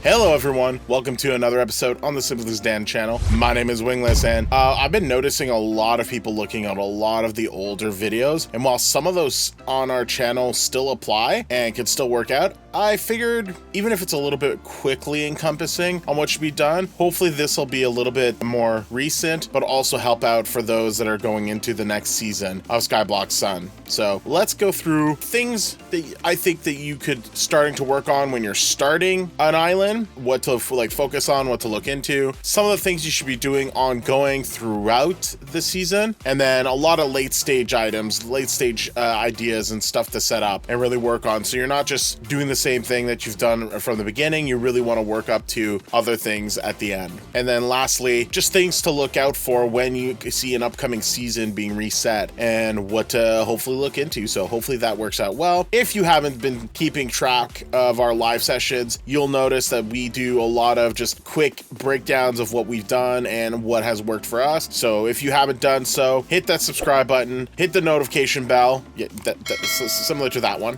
Hello everyone, welcome to another episode on the Specialties Dan channel. My name is Wingless, and I've been noticing a lot of people looking at a lot of the older videos, and while some of those on our channel still apply and can still work out, I figured even if it's a little bit quickly encompassing on what should be done, hopefully this will be a little bit more recent, but also help out for those that are going into the next season of Skyblock Sun. So let's go through things that I think that you could starting to work on when you're starting an island, what to focus on, what to look into, some of the things you should be doing ongoing throughout the season, and then a lot of late stage items, ideas and stuff to set up and really work on. So you're not just doing the same thing that you've done from the beginning, you really want to work up to other things at the end. And then lastly, just things to look out for when you see an upcoming season being reset and what to hopefully look into. So hopefully that works out well. If you haven't been keeping track of our live sessions, you'll notice that we do a lot of just quick breakdowns of what we've done and what has worked for us. So if you haven't done so, hit that subscribe button, hit the notification bell, that's similar to that one,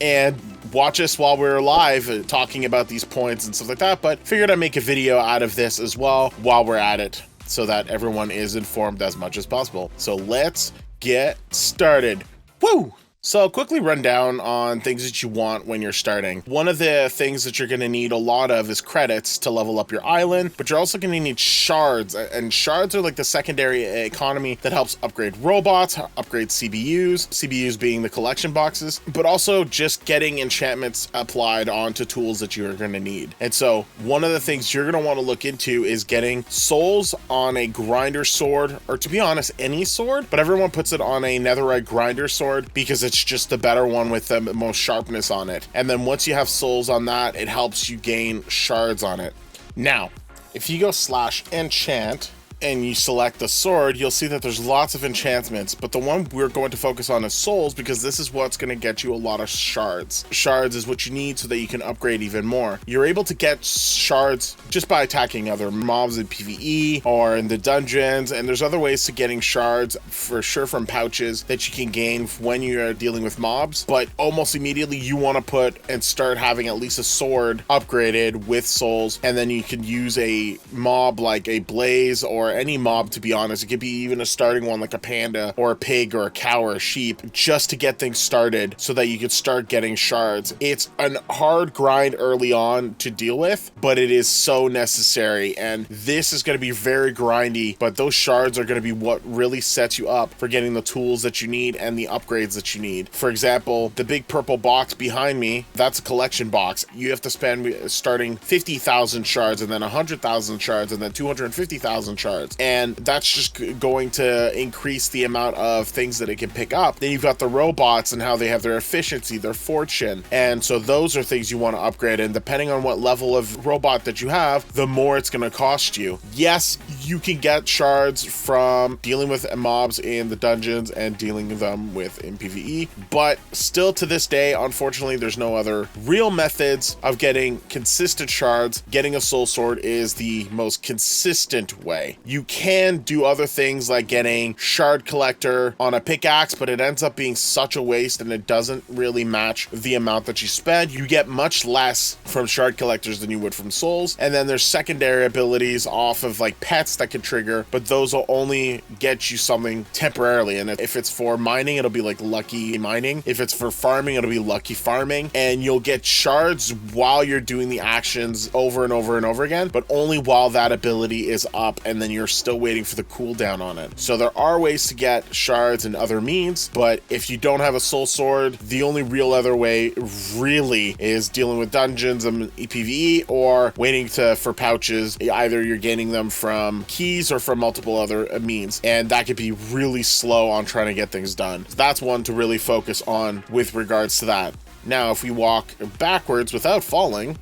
and watch us while we're live talking about these points and stuff like that. But figured I'd make a video out of this as well while we're at it, so that everyone is informed as much as possible. So let's get started. Woo! So quickly run down on things that you want when you're starting. One of the things that you're going to need a lot of is credits to level up your island, but you're also going to need shards, and shards are like the secondary economy that helps upgrade robots, upgrade CBUs being the collection boxes, but also just getting enchantments applied onto tools that you're going to need. And so one of the things you're going to want to look into is getting souls on a grinder sword, or to be honest, any sword, but everyone puts it on a netherite grinder sword because it's just the better one with the most sharpness on it. And then once you have souls on that, it helps you gain shards on it. Now, if you go /enchant and you select the sword, you'll see that there's lots of enchantments, but the one we're going to focus on is souls, because this is what's going to get you a lot of shards. Shards is what you need so that you can upgrade even more. You're able to get shards just by attacking other mobs in PvE or in the dungeons, and there's other ways to getting shards for sure from pouches that you can gain when you're dealing with mobs, but almost immediately you want to put and start having at least a sword upgraded with souls, and then you can use a mob like a blaze or any mob, to be honest. It could be even a starting one like a panda or a pig or a cow or a sheep, just to get things started so that you can start getting shards. It's a hard grind early on to deal with, but it is so necessary, and this is going to be very grindy, but those shards are going to be what really sets you up for getting the tools that you need and the upgrades that you need. For example, the big purple box behind me, that's a collection box. You have to spend starting 50,000 shards, and then 100,000 shards, and then 250,000 shards. And that's just going to increase the amount of things that it can pick up. Then you've got the robots and how they have their efficiency, their fortune. And so those are things you want to upgrade. And depending on what level of robot that you have, the more it's going to cost you. Yes, you can get shards from dealing with mobs in the dungeons and dealing with them in PvE. But still to this day, unfortunately, there's no other real methods of getting consistent shards. Getting a soul sword is the most consistent way. You can do other things like getting shard collector on a pickaxe, but it ends up being such a waste and it doesn't really match the amount that you spend. You get much less from shard collectors than you would from souls. And then there's secondary abilities off of like pets that can trigger, but those will only get you something temporarily. And if it's for mining, it'll be like lucky mining. If it's for farming, it'll be lucky farming. And you'll get shards while you're doing the actions over and over and over again, but only while that ability is up, and then you're still waiting for the cooldown on it. So there are ways to get shards and other means, but if you don't have a soul sword, the only real other way really is dealing with dungeons and PvE, or waiting for pouches. Either you're gaining them from keys or from multiple other means, and that could be really slow on trying to get things done. So that's one to really focus on with regards to that. Now, if we walk backwards without falling,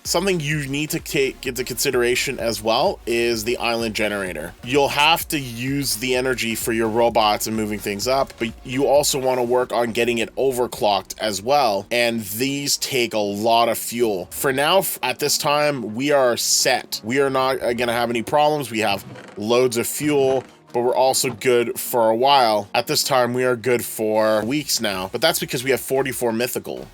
something you need to take into consideration as well is the island generator. You'll have to use the energy for your robots and moving things up, but you also want to work on getting it overclocked as well, and these take a lot of fuel. For now, at this time, we are set. We are not going to have any problems. We have loads of fuel but we're also good for a while. At this time, we are good for weeks now, but that's because we have 44 mythical.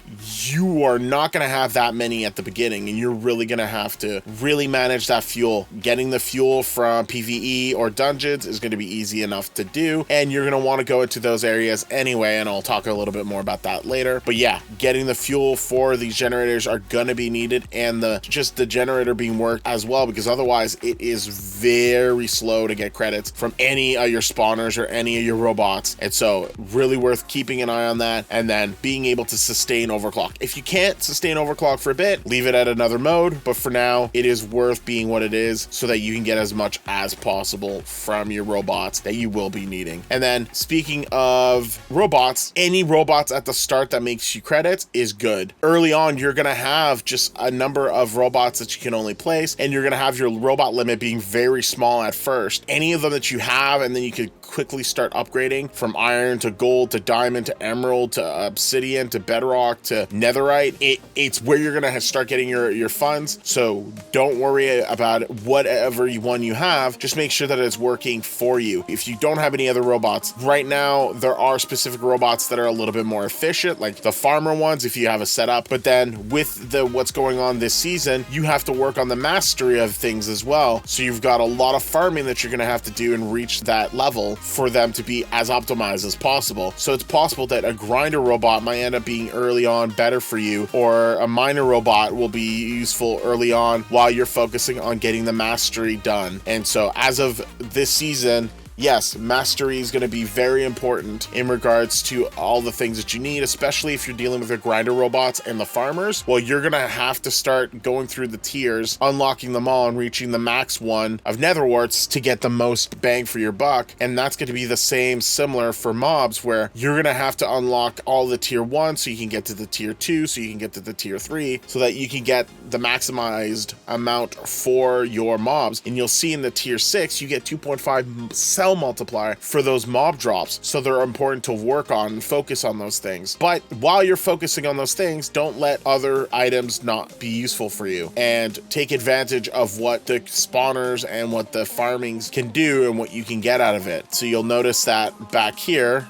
You are not going to have that many at the beginning, and you're really going to have to really manage that fuel. Getting the fuel from PvE or dungeons is going to be easy enough to do, and you're going to want to go into those areas anyway, and I'll talk a little bit more about that later. But yeah, getting the fuel for these generators are going to be needed, and the generator being worked as well, because otherwise it is very slow to get credits from any of your spawners or any of your robots. And so really worth keeping an eye on that, and then being able to sustain overclock. If you can't sustain overclock for a bit, leave it at another mode, but for now it is worth being what it is so that you can get as much as possible from your robots that you will be needing. And then speaking of robots, any robots at the start that makes you credits is good. Early on, you're gonna have just a number of robots that you can only place, and you're gonna have your robot limit being very small at first. Any of them that you have, and then you could quickly start upgrading from iron to gold to diamond to emerald to obsidian to bedrock to netherite. It's where you're gonna start getting your funds. So don't worry about whatever one you have, just make sure that it's working for you. If you don't have any other robots right now, there are specific robots that are a little bit more efficient, like the farmer ones if you have a setup. But then with what's going on this season, you have to work on the mastery of things as well. So you've got a lot of farming that you're gonna have to do and reach that level for them to be as optimized as possible. So it's possible that a grinder robot might end up being early on better for you, or a miner robot will be useful early on while you're focusing on getting the mastery done. And so as of this season, yes, mastery is going to be very important in regards to all the things that you need, especially if you're dealing with the grinder robots and the farmers. Well, you're going to have to start going through the tiers, unlocking them all, and reaching the max one of nether warts to get the most bang for your buck. And that's going to be the same similar for mobs, where you're going to have to unlock all the tier 1 so you can get to the tier 2, so you can get to the tier 3, so that you can get the maximized amount for your mobs. And you'll see in the tier 6, you get 2.5 cell multiplier for those mob drops. So they're important to work on and focus on those things. But while you're focusing on those things, don't let other items not be useful for you, and take advantage of what the spawners and what the farmings can do and what you can get out of it. So you'll notice that back here,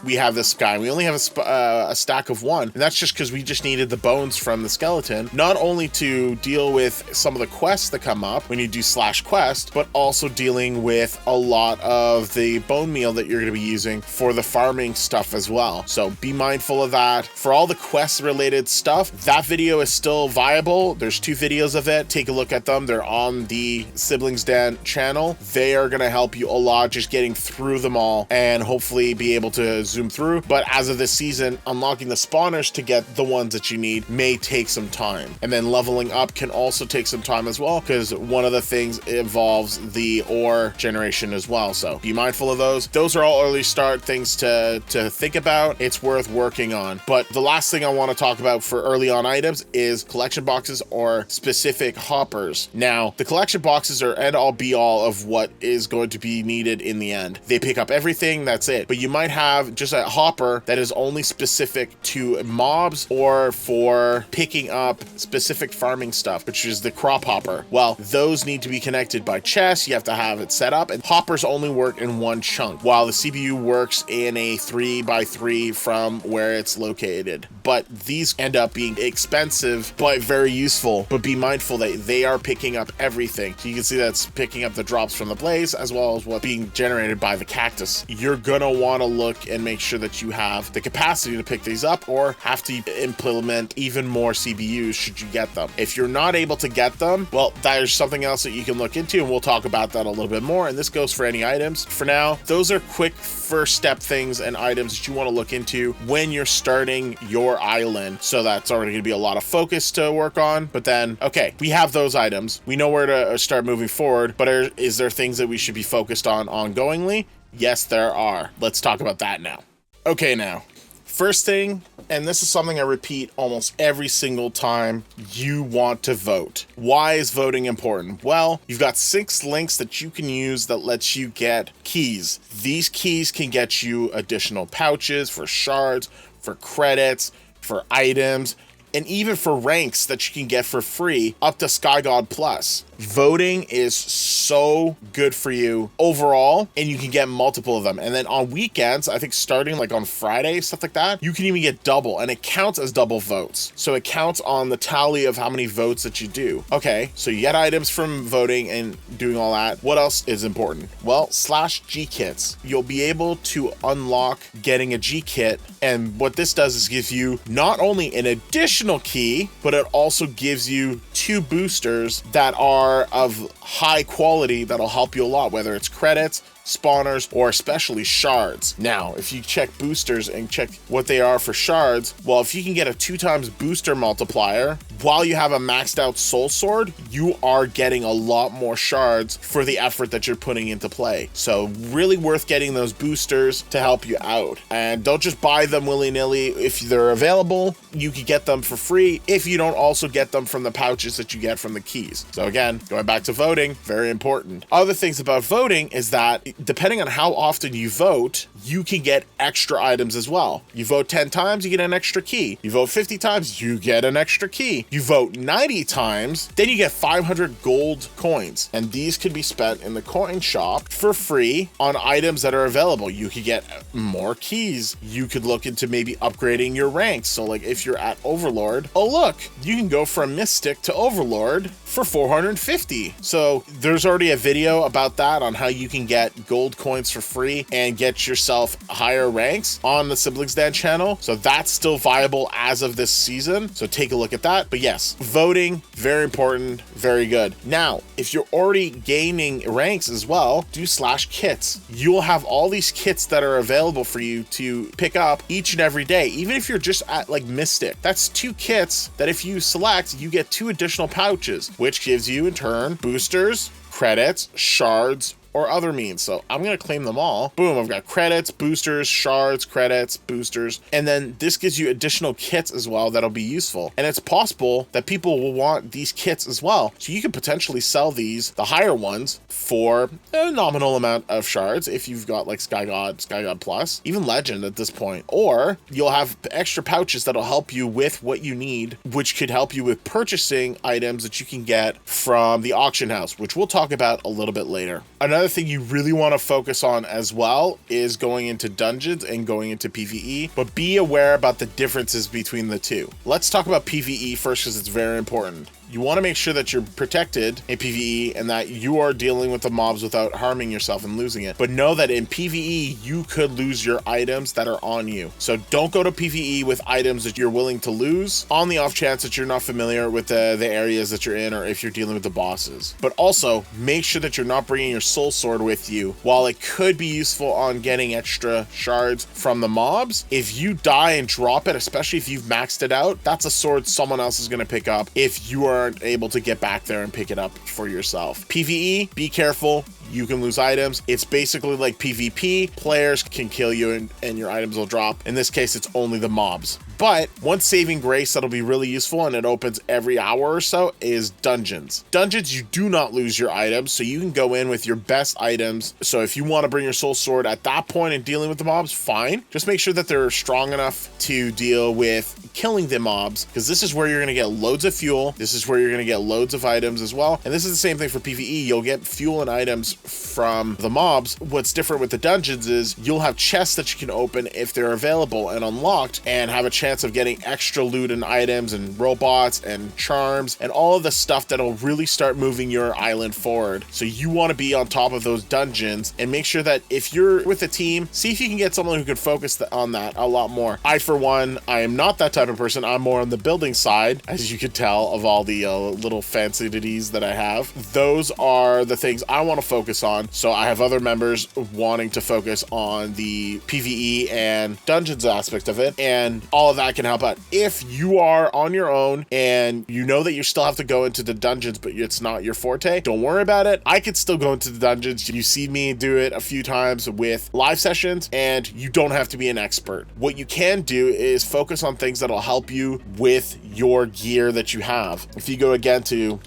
we have this guy. We only have a stack of 1, and that's just because we just needed the bones from the skeleton, not only to deal with some of the quests that come up when you do /quest, but also dealing with a lot of the bone meal that you're going to be using for the farming stuff as well. So be mindful of that. For all the quest related stuff, that video is still viable. There's 2 videos of it. Take a look at them. They're on the Siblings Dan channel. They are going to help you a lot just getting through them all, and hopefully be able to zoom through. But as of this season, unlocking the spawners to get the ones that you need may take some time, and then leveling up can also take some time as well, because one of the things involves the ore generation as well. So be mindful of those are all early start things to think about. It's worth working on. But the last thing I want to talk about for early on items is collection boxes or specific hoppers. Now, the collection boxes are end all be all of what is going to be needed in the end. They pick up everything, that's it. But you might have just a hopper that is only specific to mobs or for picking up specific farming stuff, which is the crop hopper. Well, those need to be connected by chests. You have to have it set up, and hoppers only work in one chunk, while the CPU works in a 3x3 from where it's located. But these end up being expensive, but very useful. But be mindful that they are picking up everything. So you can see that's picking up the drops from the blaze, as well as what's being generated by the cactus. You're gonna want to look and make sure that you have the capacity to pick these up, or have to implement even more CBUs should you get them. If you're not able to get them, well, there's something else that you can look into, and we'll talk about that a little bit more, and this goes for any items. For now, those are quick first step things and items that you want to look into when you're starting your island. So that's already going to be a lot of focus to work on. But then, okay, we have those items. We know where to start moving forward, but is there things that we should be focused on ongoingly? Yes, there are. Let's talk about that now. Okay, now, first thing, and this is something I repeat almost every single time, you want to vote. Why is voting important? Well, you've got 6 links that you can use that lets you get keys. These keys can get you additional pouches for shards, for credits, for items, and even for ranks that you can get for free up to Sky God Plus. Voting is so good for you overall, and you can get multiple of them. And then on weekends, I think starting like on Friday, stuff like that, you can even get double, and it counts as double votes. So it counts on the tally of how many votes that you do. Okay, so you get items from voting and doing all that. What else is important? Well, /G kits. You'll be able to unlock getting a G kit, and what this does is give you not only an additional key, but it also gives you 2 boosters that are of high quality that'll help you a lot, whether it's credits, spawners, or especially shards. Now, if you check boosters and check what they are for shards, well, if you can get a 2x booster multiplier while you have a maxed out soul sword, you are getting a lot more shards for the effort that you're putting into play. So really worth getting those boosters to help you out. And don't just buy them willy-nilly. If they're available, you can get them for free if you don't also get them from the pouches that you get from the keys. So again, going back to voting, very important. Other things about voting is that depending on how often you vote, you can get extra items as well. You vote 10 times, you get an extra key. You vote 50 times, you get an extra key. You vote 90 times, then you get 500 gold coins. And these can be spent in the coin shop for free on items that are available. You could get more keys. You could look into maybe upgrading your ranks. So like if you're at Overlord, oh look, you can go from Mystic to Overlord for 450. So there's already a video about that on how you can get gold coins for free and get yourself higher ranks on the Siblings Dan channel. So that's still viable as of this season. So take a look at that. But yes, voting, very important, very good. Now, if you're already gaining ranks as well, do /kits. You'll have all these kits that are available for you to pick up each and every day. Even if you're just at like Mystic, that's 2 kits that if you select, you get 2 additional pouches, which gives you in turn boosters, credits, shards, or other means. So I'm going to claim them all. Boom, I've got credits, boosters, shards, credits, boosters. And then this gives you additional kits as well that'll be useful. And it's possible that people will want these kits as well. So you could potentially sell these, the higher ones, for a nominal amount of shards if you've got like Sky God Plus, even Legend at this point. Or you'll have extra pouches that'll help you with what you need, which could help you with purchasing items that you can get from the auction house, which we'll talk about a little bit later. Another thing you really want to focus on as well is going into dungeons and going into PvE, but be aware about the differences between the two. Let's talk about PvE first because it's very important. You want to make sure that you're protected in PvE and that you are dealing with the mobs without harming yourself and losing it. But know that in PvE, you could lose your items that are on you. So don't go to PvE with items that you're willing to lose on the off chance that you're not familiar with the areas that you're in, or if you're dealing with the bosses. But also make sure that you're not bringing your soul sword with you. While it could be useful on getting extra shards from the mobs, if you die and drop it, especially if you've maxed it out, that's a sword someone else is going to pick up if you aren't able to get back there and pick it up for yourself. PvE, be careful. You can lose items. It's basically like PvP. Players can kill you and your items will drop. In this case, it's only the mobs. But one saving grace that'll be really useful, and it opens every hour or so, is dungeons. Dungeons, you do not lose your items, so you can go in with your best items. So if you want to bring your soul sword at that point in dealing with the mobs, fine. Just make sure that they're strong enough to deal with killing the mobs, because this is where you're going to get loads of fuel. This is where you're going to get loads of items as well. And this is the same thing for PvE. You'll get fuel and items from the mobs. What's different with the dungeons is you'll have chests that you can open if they're available and unlocked, and have a chance of getting extra loot and items and robots and charms and all of the stuff that'll really start moving your island forward. So you want to be on top of those dungeons and make sure that if you're with a team, see if you can get someone who can focus on that a lot more. I, for one, I am not that type of person. I'm more on the building side, as you can tell, of all the little fancities that I have. Those are the things I want to focus on. So I have other members wanting to focus on the PvE and dungeons aspect of it, and all of that can help out. If you are on your own and you know that you still have to go into the dungeons, but it's not your forte, don't worry about it. I could still go into the dungeons. You see me do it a few times with live sessions, and you don't have to be an expert. What you can do is focus on things that'll help you with your gear that you have. If you go again to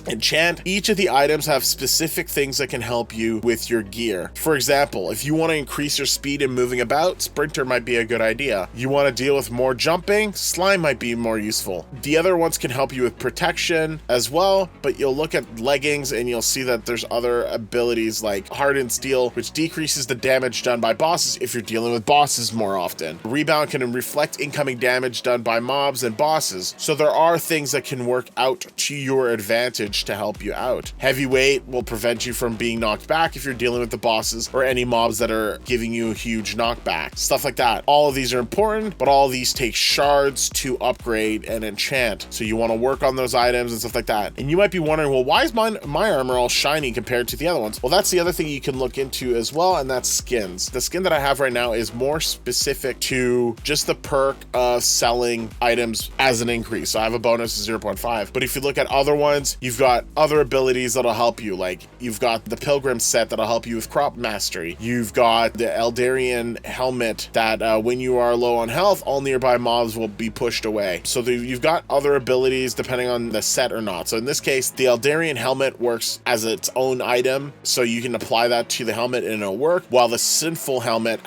enchant. Each of the items have specific things that can help you with your gear. For example, if you want to increase your speed in moving about, sprinter might be a good idea. You want to deal with more jumping, slime might be more useful. The other ones can help you with protection as well, but you'll look at leggings and you'll see that there's other abilities like hardened steel, which decreases the damage done by bosses if you're dealing with bosses more often. Rebound can reflect incoming damage done by mobs and bosses, so there are things that can work out to your advantage to help you out. Heavyweight will prevent you from being knocked back if you're dealing with the bosses or any mobs that are giving you a huge knockback, stuff like that. All of these are important, but all of these take shards to upgrade and enchant, so you want to work on those items and stuff like that. And you might be wondering, well, why is my armor all shiny compared to the other ones? Well, that's the other thing you can look into as well, and that's skins. The skin that I have right now is more specific to just the perk of selling items as an increase, so I have a bonus of 0.5. But if you look at other ones, you've got other abilities that'll help you, like you've got the Pilgrim set that'll help you with crop mastery. You've got the Eldarian helmet that when you are low on health, all nearby mobs will be pushed away. So you've got other abilities depending on the set or not. So in this case, the Eldarian helmet works as its own item, so you can apply that to the helmet and it'll work, while the Sinful helmet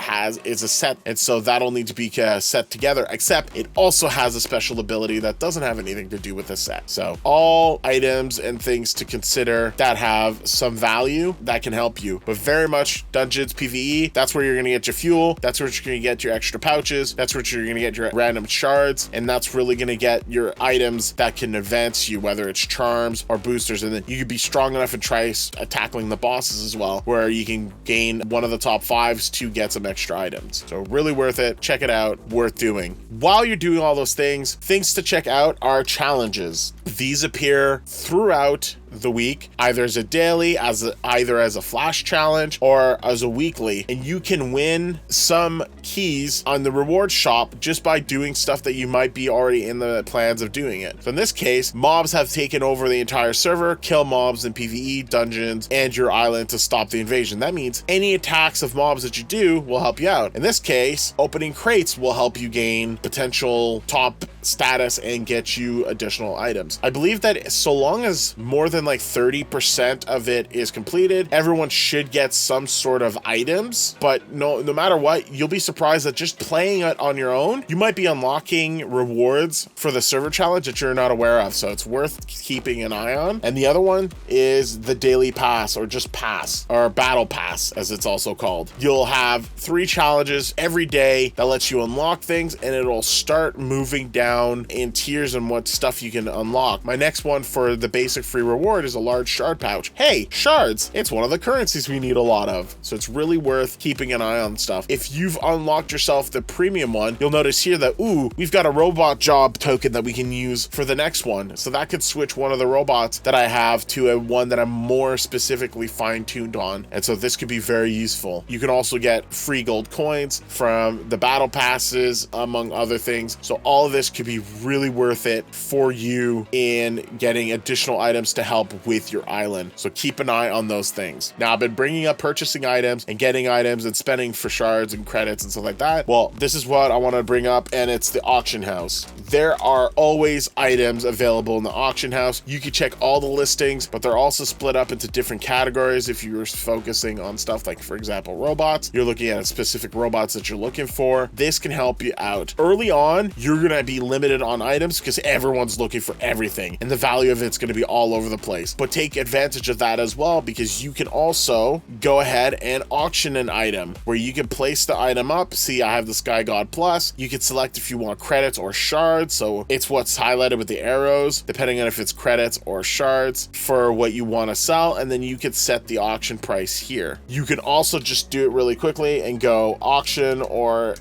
is a set, and so that'll need to be set together, except it also has a special ability that doesn't have anything to do with the set. So all items and things to consider that have some value that can help you, but very much dungeons, PvE, that's where you're gonna get your fuel, that's where you're gonna get your extra pouches, that's where you're gonna get your random shards, and that's really gonna get your items that can advance you, whether it's charms or boosters. And then you could be strong enough and try tackling the bosses as well, where you can gain one of the top 5s to get some extra items. So really worth it. Check it out, worth doing. While you're doing all those things to check out are challenges. These appear throughout the week, either as a daily, either as a flash challenge, or as a weekly, and you can win some keys on the reward shop just by doing stuff that you might be already in the plans of doing it. So in this case, mobs have taken over the entire server. Kill mobs in PvE, dungeons, and your island to stop the invasion. That means any attacks of mobs that you do will help you out. In this case, opening crates will help you gain potential top status and get you additional items. I believe that so long as more than like 30% of it is completed, everyone should get some sort of items. But no matter what, you'll be surprised that just playing it on your own, you might be unlocking rewards for the server challenge that you're not aware of, so it's worth keeping an eye on. And the other one is the daily pass, or just pass, or battle pass as it's also called. You'll have 3 challenges every day that lets you unlock things, and it'll start moving down in tiers and what stuff you can unlock. My next one for the basic free reward is a large shard pouch. Hey, shards, it's one of the currencies we need a lot of, so it's really worth keeping an eye on stuff. If you've unlocked yourself the premium one, you'll notice here that we've got a robot job token that we can use for the next one, so that could switch one of the robots that I have to a one that I'm more specifically fine-tuned on, and so this could be very useful. You can also get free gold coins from the battle passes, among other things, so all of this could be really worth it for you in getting additional items to help with your island. So keep an eye on those things. Now, I've been bringing up purchasing items and getting items and spending for shards and credits and stuff like that. Well, this is what I want to bring up, and it's the auction house. There are always items available in the auction house. You can check all the listings, but they're also split up into different categories. If you're focusing on stuff like, for example, robots, you're looking at specific robots that you're looking for. This can help you out. Early on, you're going to be limited on items because everyone's looking for everything, and the value of it's going to be all over the place. But take advantage of that as well, because you can also go ahead and auction an item where you can place the item up. See, I have the Sky God Plus. You can select if you want credits or shards, so it's what's highlighted with the arrows, depending on if it's credits or shards for what you want to sell, and then you can set the auction price here. You can also just do it really quickly and go auction or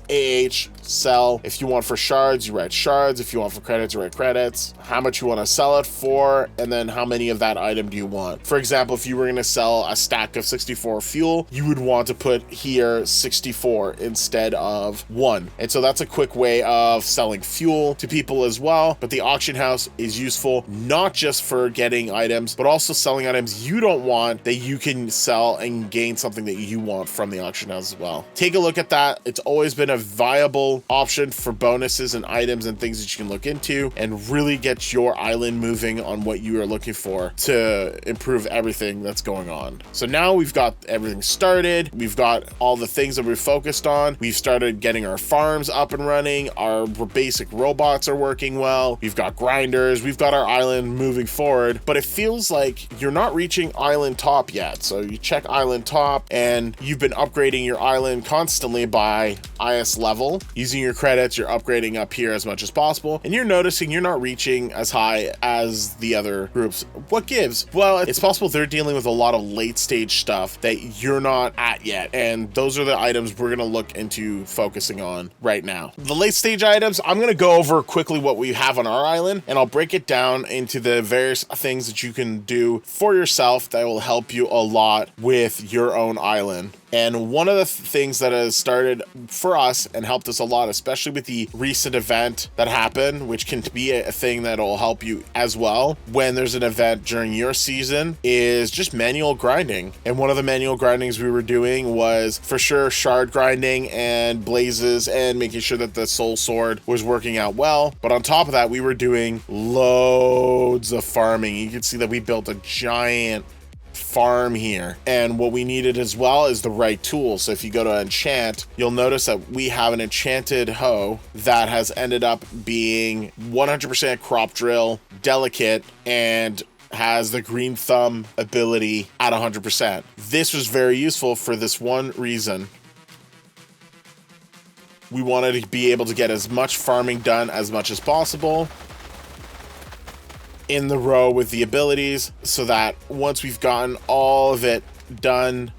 sell. If you want for shards, you write shards. If you want for credits, you write credits. How much you want to sell it for, and then how many of that item do you want. For example, if you were going to sell a stack of 64 fuel, you would want to put here 64 instead of 1. And so that's a quick way of selling fuel to people as well. But the auction house is useful not just for getting items, but also selling items you don't want that you can sell and gain something that you want from the auction house as well. Take a look at that. It's always been a viable option for bonuses and items and things that you can look into and really get your island moving on what you are looking for for to improve everything that's going on. So now we've got everything started. We've got all the things that we're focused on. We've started getting our farms up and running. Our basic robots are working well. We've got grinders. We've got our island moving forward, but it feels like you're not reaching island top yet. So you check island top and you've been upgrading your island constantly by IS level. Using your credits, you're upgrading up here as much as possible, and you're noticing you're not reaching as high as the other groups. What gives? Well, it's possible they're dealing with a lot of late stage stuff that you're not at yet, and those are the items we're going to look into focusing on right now. The late stage items, I'm going to go over quickly what we have on our island, and I'll break it down into the various things that you can do for yourself that will help you a lot with your own island. And one of the things that has started for us and helped us a lot, especially with the recent event that happened, which can be a thing that'll help you as well when there's an event during your season, is just manual grinding. And one of the manual grindings we were doing was for sure shard grinding and blazes and making sure that the soul sword was working out well. But on top of that, we were doing loads of farming. You can see that we built a giant farm here, and what we needed as well is the right tool. So if you go to enchant, you'll notice that we have an enchanted hoe that has ended up being 100% crop drill, delicate, and has the green thumb ability at 100%. This was very useful for this one reason. We wanted to be able to get as much farming done as much as possible in the row with the abilities, so that once we've gotten all of it done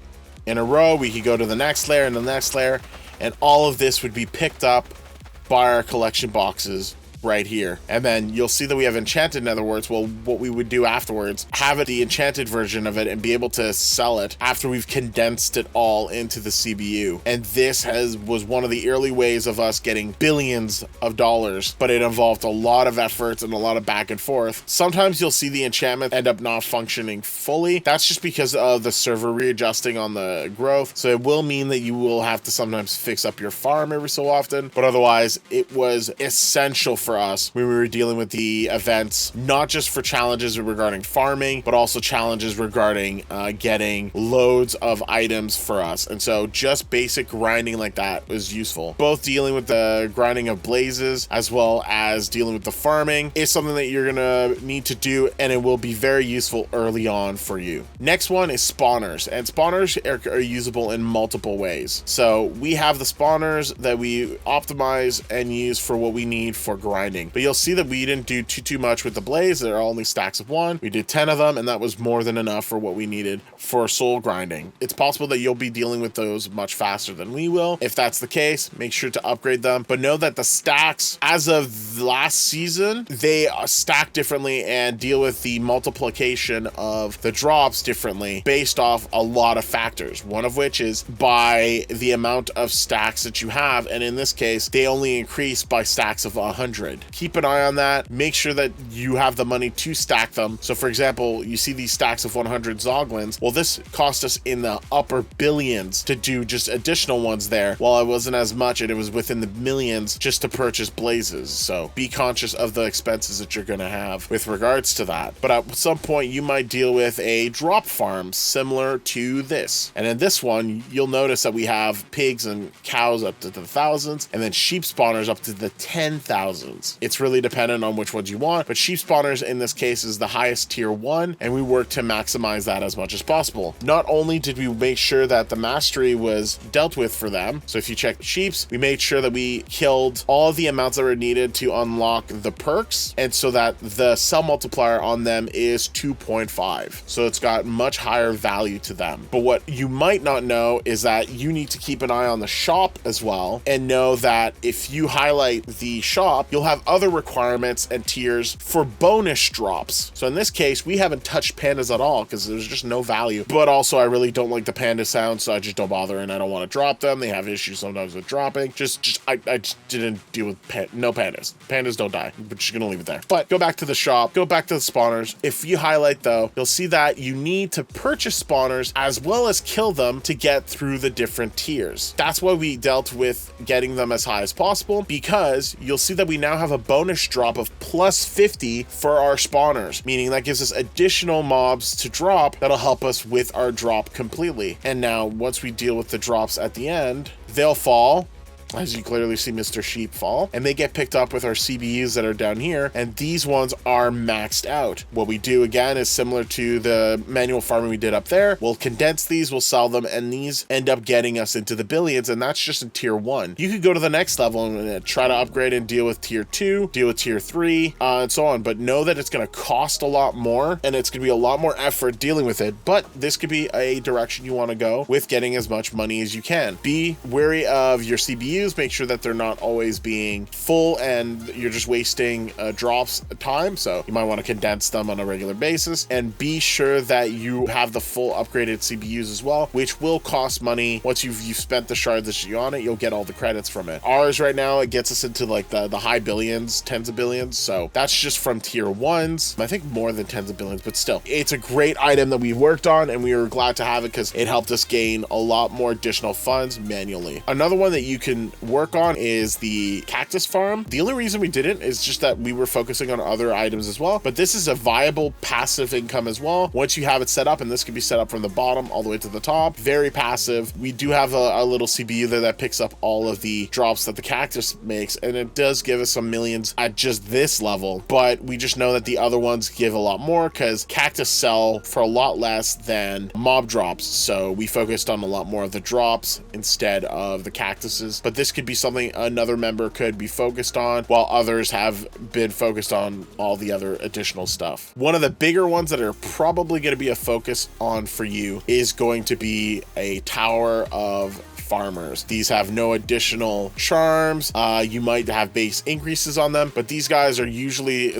in a row, we could go to the next layer and the next layer, and all of this would be picked up by our collection boxes right here. And then you'll see that we have enchanted netherworts. Well, what we would do afterwards, have it the enchanted version of it and be able to sell it after we've condensed it all into the CBU. And this was one of the early ways of us getting billions of dollars, but it involved a lot of efforts and a lot of back and forth. Sometimes you'll see the enchantment end up not functioning fully. That's just because of the server readjusting on the growth. So it will mean that you will have to sometimes fix up your farm every so often, but otherwise it was essential for us when we were dealing with the events, not just for challenges regarding farming, but also challenges regarding getting loads of items for us. And so just basic grinding like that was useful. Both dealing with the grinding of blazes as well as dealing with the farming is something that you're gonna need to do, and it will be very useful early on for you. Next one is spawners, and spawners are usable in multiple ways. So we have the spawners that we optimize and use for what we need for grinding. But you'll see that we didn't do too much with the blaze. They're only stacks of 1. We did 10 of them, and that was more than enough for what we needed for soul grinding. It's possible that you'll be dealing with those much faster than we will. If that's the case, make sure to upgrade them. But know that the stacks, as of last season, they stack differently and deal with the multiplication of the drops differently based off a lot of factors. One of which is by the amount of stacks that you have, and in this case, they only increase by stacks of 100. Keep an eye on that. Make sure that you have the money to stack them. So for example, you see these stacks of 100 Zoglins. Well, this cost us in the upper billions to do just additional ones there, while it wasn't as much, and it was within the millions just to purchase blazes. So be conscious of the expenses that you're going to have with regards to that. But at some point you might deal with a drop farm similar to this. And in this one, you'll notice that we have pigs and cows up to the thousands, and then sheep spawners up to the 10,000. It's really dependent on which ones you want, but sheep spawners in this case is the highest tier 1, and we work to maximize that as much as possible. Not only did we make sure that the mastery was dealt with for them, so if you check sheeps, we made sure that we killed all the amounts that were needed to unlock the perks, and so that the cell multiplier on them is 2.5. So it's got much higher value to them. But what you might not know is that you need to keep an eye on the shop as well, and know that if you highlight the shop, you'll have other requirements and tiers for bonus drops. So in this case, we haven't touched pandas at all because there's just no value. But also, I really don't like the panda sound, so I just don't bother, and I don't want to drop them. They have issues sometimes with dropping. I just didn't deal with no pandas. Pandas don't die. We're just gonna leave it there. But go back to the shop. Go back to the spawners. If you highlight though, you'll see that you need to purchase spawners as well as kill them to get through the different tiers. That's why we dealt with getting them as high as possible, because you'll see that we now now have a bonus drop of plus 50 for our spawners, meaning that gives us additional mobs to drop that'll help us with our drop completely. And now once we deal with the drops at the end, they'll fall, as you clearly see Mr. Sheep fall, and they get picked up with our CBUs that are down here, and these ones are maxed out. What we do again is similar to the manual farming we did up there. We'll condense these, we'll sell them, and these end up getting us into the billions, and that's just in tier 1. You could go to the next level and try to upgrade and deal with tier 2, deal with tier 3, and so on, but know that it's going to cost a lot more, and it's going to be a lot more effort dealing with it, but this could be a direction you want to go with getting as much money as you can. Be wary of your CBUs. Make sure that they're not always being full and you're just wasting drops time, so you might want to condense them on a regular basis, and be sure that you have the full upgraded CBUs as well, which will cost money. Once you've spent the shards that you on it, you'll get all the credits from it. Ours right now, it gets us into like the high billions, tens of billions, so that's just from tier 1s. I think more than tens of billions, but still, it's a great item that we worked on, and we were glad to have it because it helped us gain a lot more additional funds manually. Another one that you can work on is the cactus farm. The only reason we didn't is just that we were focusing on other items as well, but this is a viable passive income as well once you have it set up, and this can be set up from the bottom all the way to the top. Very passive. We do have a little CBU there that picks up all of the drops that the cactus makes, and it does give us some millions at just this level, but we just know that the other ones give a lot more because cactus sell for a lot less than mob drops, so we focused on a lot more of the drops instead of the cactuses. But this could be something another member could be focused on, while others have been focused on all the other additional stuff. One of the bigger ones that are probably going to be a focus on for you is going to be a tower of farmers. These have no additional charms. You might have base increases on them, but these guys are usually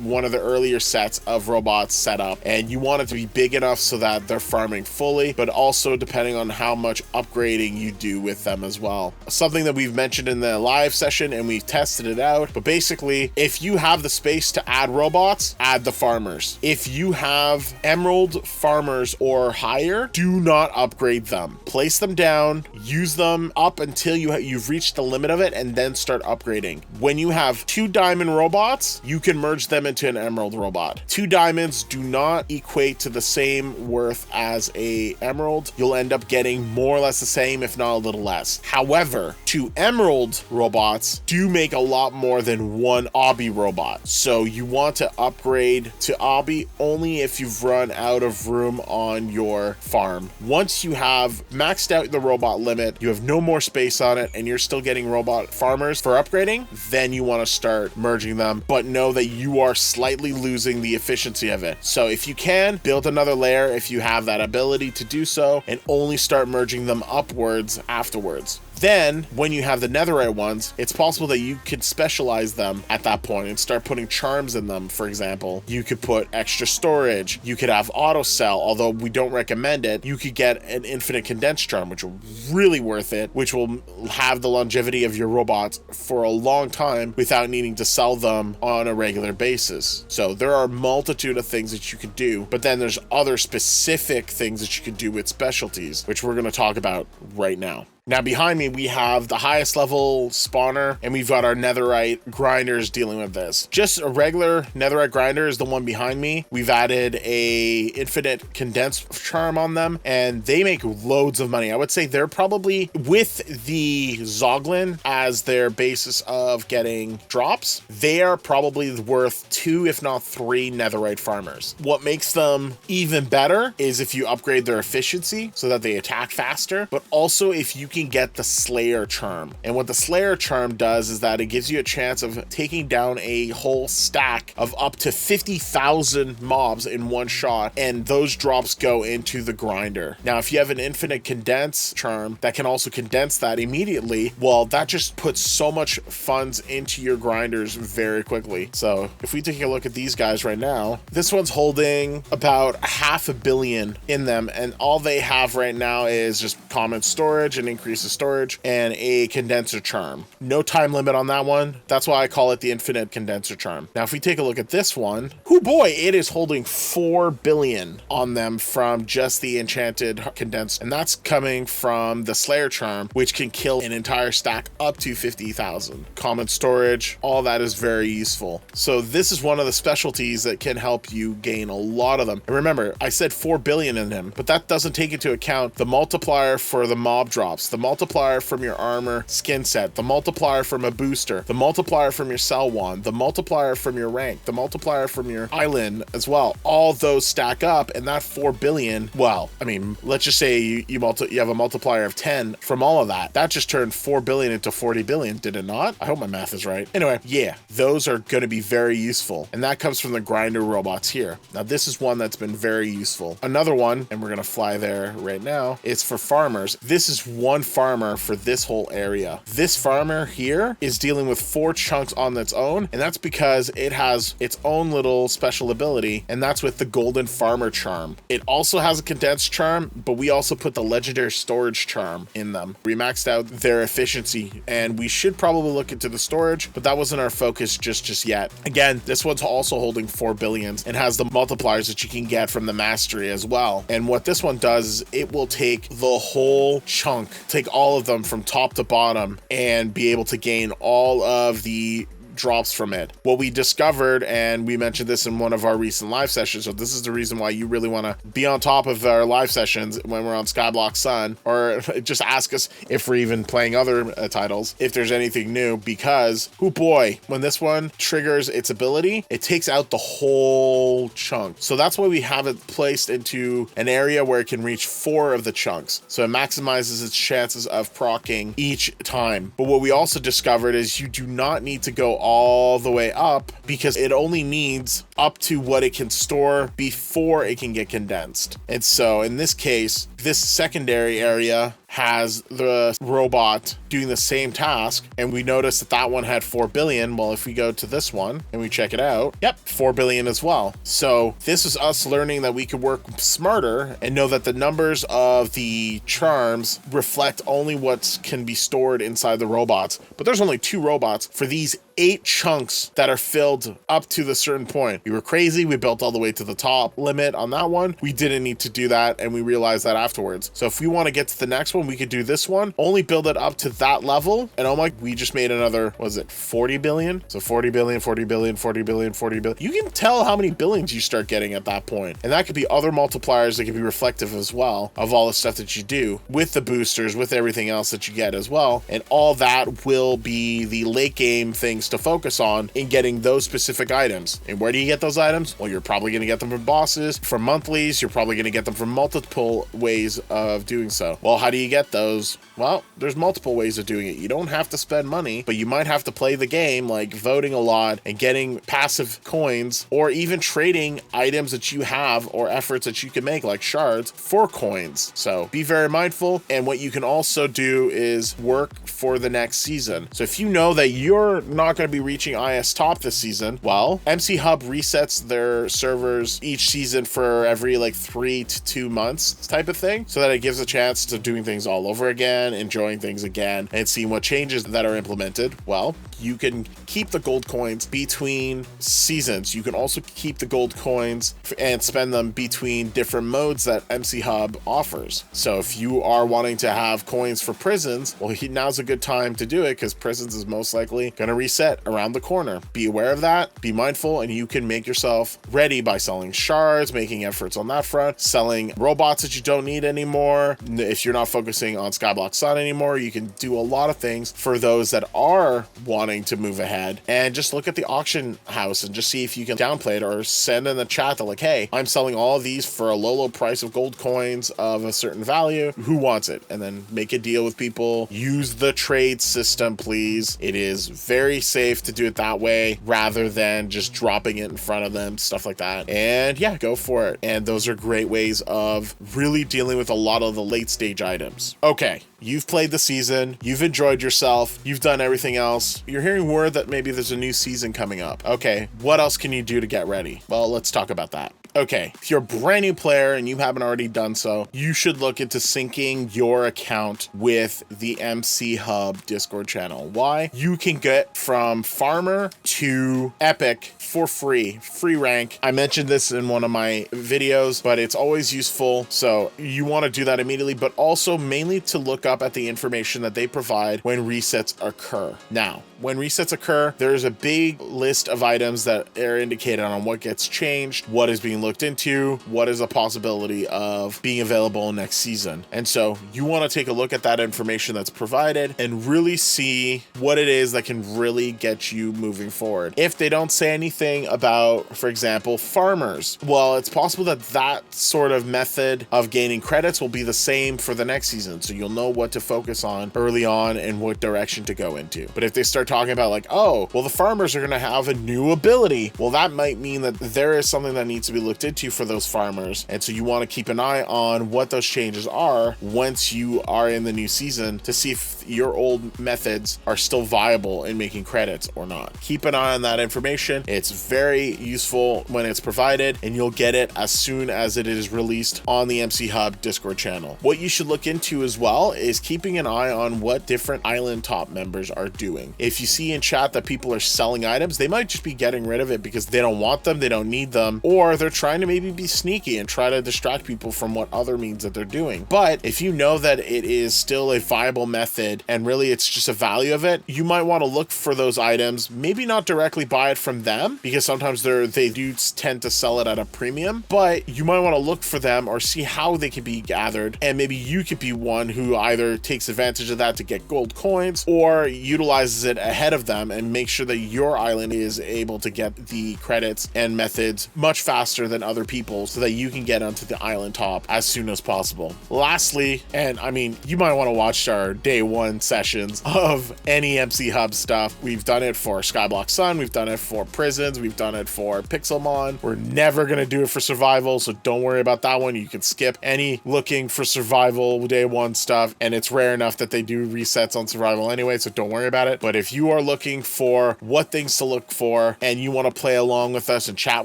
one of the earlier sets of robots set up, and you want it to be big enough so that they're farming fully, but also depending on how much upgrading you do with them as well. Something that we've mentioned in the live session, and we've tested it out, but basically, if you have the space to add robots, add the farmers. If you have emerald farmers or higher, do not upgrade them. Place them down, use them up until you've reached the limit of it, and then start upgrading. When you have 2 diamond robots, you can merge them into an emerald robot. 2 diamonds do not equate to the same worth as a emerald. You'll end up getting more or less the same, if not a little less. However, 2 emerald robots do make a lot more than 1 obby robot, so you want to upgrade to obby only if you've run out of room on your farm. Once you have maxed out the robot limit, you have no more space on it, and you're still getting robot farmers for upgrading, then you want to start merging them, but know that you are slightly losing the efficiency of it. So if you can, build another layer if you have that ability to do so, and only start merging them upwards afterwards. Then, when you have the netherite ones, it's possible that you could specialize them at that point and start putting charms in them. For example, you could put extra storage. You could have auto sell, although we don't recommend it. You could get an infinite condensed charm, which will really worth it, which will have the longevity of your robots for a long time without needing to sell them on a regular basis. So there are a multitude of things that you could do, but then there's other specific things that you could do with specialties, which we're going to talk about right now. Now behind me, we have the highest level spawner, and we've got our netherite grinders dealing with this. Just a regular netherite grinder is the one behind me. We've added a infinite condensed charm on them, and they make loads of money. I would say they're probably, with the Zoglin as their basis of getting drops, they are probably worth 2, if not 3 netherite farmers. What makes them even better is if you upgrade their efficiency so that they attack faster, but also if you can get the Slayer charm. And what the Slayer charm does is that it gives you a chance of taking down a whole stack of up to 50,000 mobs in one shot, and those drops go into the grinder. Now, if you have an infinite condense charm that can also condense that immediately, well, that just puts so much funds into your grinders very quickly. So if we take a look at these guys right now, this one's holding about 500 million in them, and all they have right now is just common storage and increases storage, and a condenser charm. No time limit on that one. That's why I call it the infinite condenser charm. Now, if we take a look at this one, oh boy, it is holding 4 billion on them from just the enchanted condenser. And that's coming from the Slayer charm, which can kill an entire stack up to 50,000. Common storage, all that is very useful. So this is one of the specialties that can help you gain a lot of them. And remember, I said 4 billion in him, but that doesn't take into account the multiplier for the mob drops, the multiplier from your armor skin set, the multiplier from a booster, the multiplier from your cell wand, the multiplier from your rank, the multiplier from your island as well. All those stack up, and that 4 billion, well, I mean, let's just say you have a multiplier of 10 from all of that. That just turned 4 billion into 40 billion, did it not? I hope my math is right. Anyway, yeah, those are going to be very useful, and that comes from the grinder robots here. Now, this is one that's been very useful. Another one, and we're going to fly there right now, is for farmers. This is one farmer for this whole area. This farmer here is dealing with 4 chunks on its own, and that's because it has its own little special ability, and that's with the golden farmer charm. It also has a condensed charm, but we also put the legendary storage charm in them. We maxed out their efficiency, and we should probably look into the storage, but that wasn't our focus just yet. Again, this one's also holding 4 billions and has the multipliers that you can get from the mastery as well. And what this one does is it will take the whole chunk, take all of them from top to bottom, and be able to gain all of the drops from it. What we discovered, and we mentioned this in one of our recent live sessions, so this is the reason why you really want to be on top of our live sessions when we're on Skyblock Sun, or just ask us if we're even playing other titles, if there's anything new, because, oh boy, when this one triggers its ability, it takes out the whole chunk. So that's why we have it placed into an area where it can reach 4 of the chunks. So it maximizes its chances of proccing each time. But what we also discovered is you do not need to go all the way up, because it only needs up to what it can store before it can get condensed. And so in this case, this secondary area has the robot doing the same task, and we noticed that that one had 4 billion. Well, if we go to this one and we check it out, yep, 4 billion as well. So this is us learning that we could work smarter and know that the numbers of the charms reflect only what can be stored inside the robots. But there's only 2 robots for these 8 chunks that are filled up to the certain point. We were crazy. We built all the way to the top limit on that one. We didn't need to do that, and we realized that afterwards. So if we want to get to the next one, we could do this one, only build it up to that level, and oh my, we just made another, what was it, 40 billion? So 40 billion, 40 billion, 40 billion, 40 billion. You can tell how many billions you start getting at that point. And that could be other multipliers that could be reflective as well of all the stuff that you do with the boosters, with everything else that you get as well. And all that will be the late game things to focus on in getting those specific items. And where do you get those items? Well, you're probably going to get them from bosses, from monthlies. You're probably going to get them from multiple ways of doing so. Well, how do you get those? Well, there's multiple ways of doing it. You don't have to spend money, but you might have to play the game, like voting a lot and getting passive coins, or even trading items that you have or efforts that you can make, like shards, for coins. So be very mindful. And what you can also do is work for the next season. So if you know that you're not going to be reaching IS top this season, well, McHub resets their servers each season for every like 3 to 2 months type of thing, so that it gives a chance to doing things all over again, enjoying things again, and seeing what changes that are implemented. Well, you can keep the gold coins between seasons. You can also keep the gold coins and spend them between different modes that McHub offers. So if you are wanting to have coins for prisons, well, now's a good time to do it, because prisons is most likely going to reset around the corner. Be aware of that, be mindful, and you can make yourself ready by selling shards, making efforts on that front, selling robots that you don't need anymore. If you're not focusing on Skyblock Sun anymore, you can do a lot of things for those that are wanting to move ahead. And just look at the auction house and just see if you can downplay it, or send in the chat that like, hey, I'm selling all of these for a low price of gold coins of a certain value. Who wants it? And then make a deal with people. Use the trade system, please. It is very safe to do it that way rather than just dropping it in front of them, stuff like that. And yeah, go for it. And those are great ways of really dealing with a lot of the late stage items. Okay, you've played the season, you've enjoyed yourself, you've done everything else, you're hearing word that maybe there's a new season coming up. Okay, what else can you do to get ready? Well, let's talk about that. Okay, if you're a brand new player and you haven't already done so, you should look into syncing your account with the McHub Discord channel. Why? You can get from farmer to epic for free rank. I mentioned this in one of my videos, but it's always useful. So you want to do that immediately, but also mainly to look up at the information that they provide when resets occur. Now, when resets occur, there's a big list of items that are indicated on what gets changed, what is being looked into, what is a possibility of being available next season. And so you want to take a look at that information that's provided and really see what it is that can really get you moving forward. If they don't say anything about, for example, farmers, well, it's possible that that sort of method of gaining credits will be the same for the next season. So you'll know what to focus on early on and what direction to go into. But if they start talking about like, oh, well, the farmers are going to have a new ability, well, that might mean that there is something that needs to be looked into for those farmers. And so you want to keep an eye on what those changes are once you are in the new season to see if your old methods are still viable in making credits or not. Keep an eye on that information. It's very useful when it's provided, and you'll get it as soon as it is released on the McHub Discord channel. What you should look into as well is keeping an eye on what different island top members are doing. If you see in chat that people are selling items, they might just be getting rid of it because they don't want them, they don't need them, or they're trying to maybe be sneaky and try to distract people from what other means that they're doing. But if you know that it is still a viable method and really it's just a value of it, you might want to look for those items, maybe not directly buy it from them because sometimes they do tend to sell it at a premium, but you might want to look for them or see how they can be gathered, and maybe you could be one who either takes advantage of that to get gold coins or utilizes it ahead of them and make sure that your island is able to get the credits and methods much faster than other people so that you can get onto the island top as soon as possible. Lastly, and I mean, you might want to watch our day one sessions of any McHub stuff. We've done it for Skyblock Sun, we've done it for prisons, we've done it for Pixelmon. We're never going to do it for survival, so don't worry about that one. You can skip any looking for survival day one stuff, and it's rare enough that they do resets on survival anyway, so don't worry about it. But if you are looking for what things to look for and you want to play along with us and chat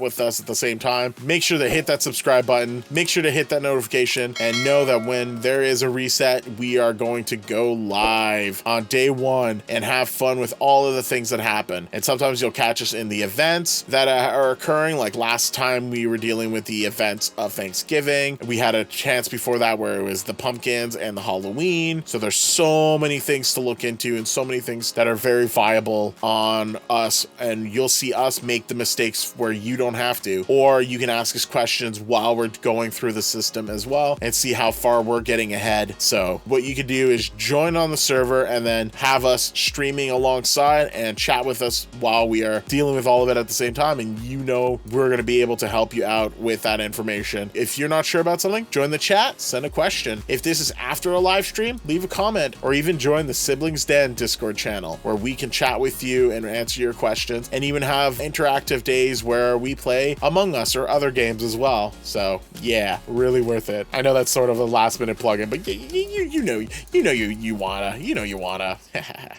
with us at the same time, make sure to hit that subscribe button, make sure to hit that notification, and know that when there is a reset, we are going to go live on day one and have fun with all of the things that happen. And sometimes you'll catch us in the events that are occurring. Like last time we were dealing with the events of Thanksgiving. We had a chance before that where it was the pumpkins and the Halloween. So there's so many things to look into and so many things that are very viable on us, and you'll see us make the mistakes where you don't have to, or you can ask us questions while we're going through the system as well and see how far we're getting ahead. So what you can do is join on the server and then have us streaming alongside and chat with us while we are dealing with all of it at the same time, and you know we're going to be able to help you out with that information. If you're not sure about something, join the chat, send a question. If this is after a live stream, leave a comment, or even join the Siblings Den Discord channel where we can chat with you and answer your questions, and even have interactive days where we play Among Us or other games as well. So yeah, really worth it. I know that's sort of a last minute plug-in, but you wanna.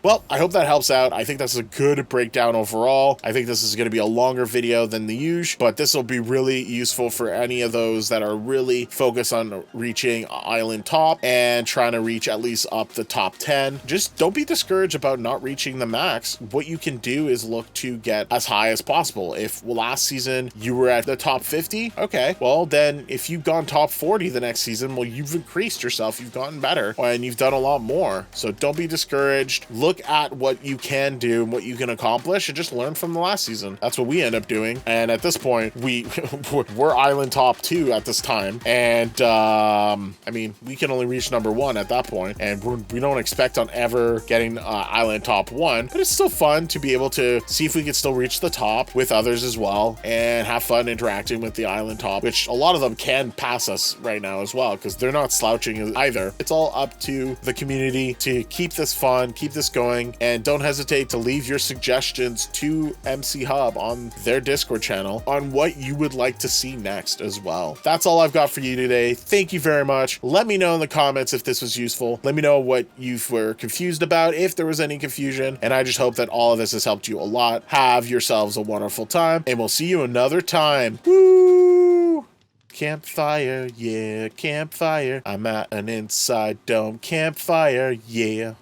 Well, I hope that helps out. I think that's a good breakdown overall. I think this is going to be a longer video than the usual, but this will be really useful for any of those that are really focused on reaching island top and trying to reach at least up the top 10. Just don't be discouraged about not reaching the max. What you can do is look to get as high as possible. If last season you were at the top 50, okay, well then if you've gone top 40 the next season, well, you've increased yourself, you've gotten better, and you've done a lot more. So don't be discouraged. Look at what you can do and what you can accomplish and just learn from the last season. That's what we end up doing. And at this point, we're island top 2 at this time. And I mean, we can only reach number 1 at that point, and we don't expect on ever getting island top 1, but it's still fun to be able to see if we can still reach the top with others as well and have fun interacting with the island top, which a lot of them can pass us right now as well because they're not slouching either. It's all up to the community to keep this fun, keep this going, and don't hesitate to leave your suggestions to McHub on their Discord channel on what you would like to see next as well. That's all I've got for you today. Thank you very much. Let me know in the comments if this was useful. Let me know what you were confused about, if there was any confusion, And I just hope that all of this has helped you a lot. Have yourselves a wonderful time, and we'll see you another time. Woo! Campfire, yeah, campfire. I'm at an inside dome campfire, yeah.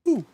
Ooh.